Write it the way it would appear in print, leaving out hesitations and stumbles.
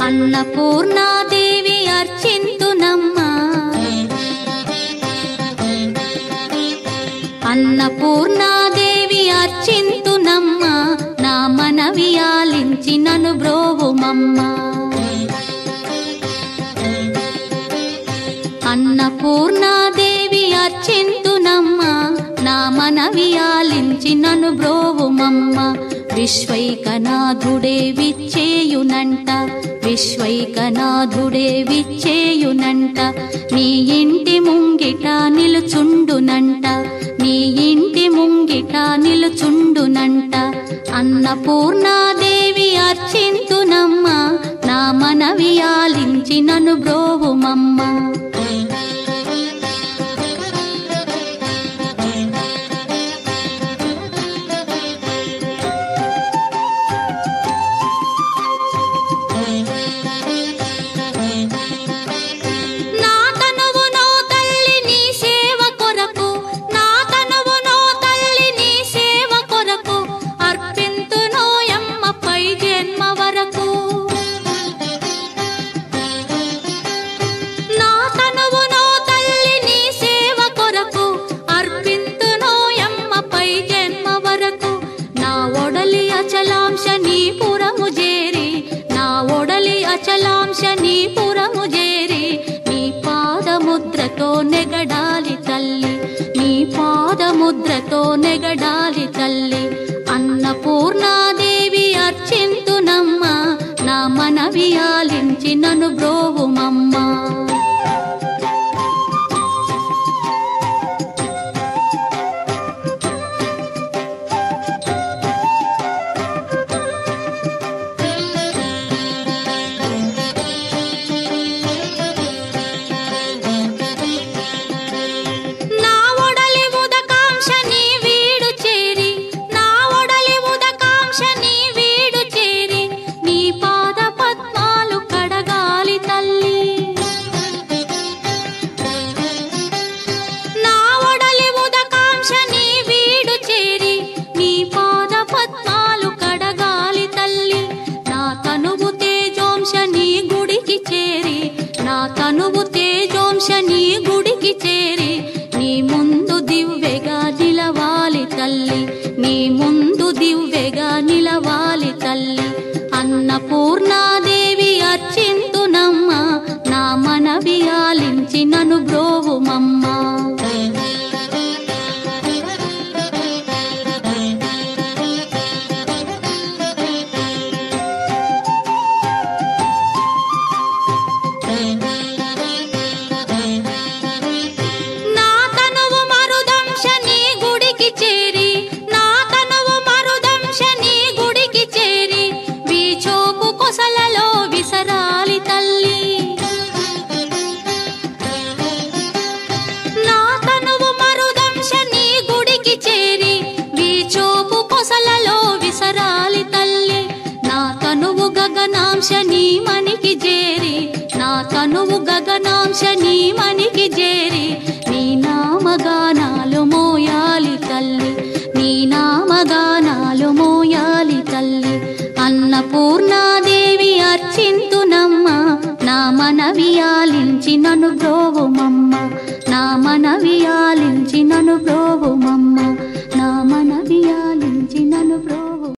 అన్నపూర్ణాదేవి అర్చింతునమ్మా, అన్నపూర్ణాదేవి అర్చింతునమ్మా, నా మనవి ఆలించి నన్ను బ్రోవుమమ్మా. అన్నపూర్ణాదేవి అర్చింతునమ్మా, నా మనవి ఆలించి నన్ను బ్రోవుమమ్మా. విశ్వైకనాథుడే విచ్చేయునంట, విశ్వైకనాథుడే విచ్చేయునంట, నీ ఇంటి ముంగిట నిలుచుండునంట, నీ ఇంటి ముంగిట నిలుచుండునంట. అన్నపూర్ణాదేవి అర్చింతునమ్మా, నా మనవి ఆలించి నన్ను బ్రోవుమమ్మా. అచలాంశనీపురము చేరి నీ పాదముద్రతో నెగడాలి తల్లి, నీ పాదముద్రతో నెగడాలి తల్లి. అన్నపూర్ణాదేవి అర్చింతునమ్మా, నా మనవి ఆలించి నన్ను బ్రోవుమమ్మా. తనువు తేజోంశని గుడికి చేరి నీ ముందు దివ్వెగా నిలవాలి తల్లి, నీ ముందు దివ్వెగా నిలవాలి తల్లి. అన్నపూర్ణాదేవి అర్చింతునమ్మా, నా మనవి ఆలించి నన్ను బ్రోవుమమ్మా. గగనాంశని మనికి చేరి, నా తనువు గగనాంశని మనికి చేరి నీ నామగానాలు మోయాలి తల్లి, నీ నామగానాలు మోయాలి తల్లి. అన్నపూర్ణాదేవి అర్చింతునమ్మా, నా మనవి ఆలించి నన్ను బ్రోవుమమ్మా, నా మనవి ఆలించి నన్ను బ్రోవుమమ్మా.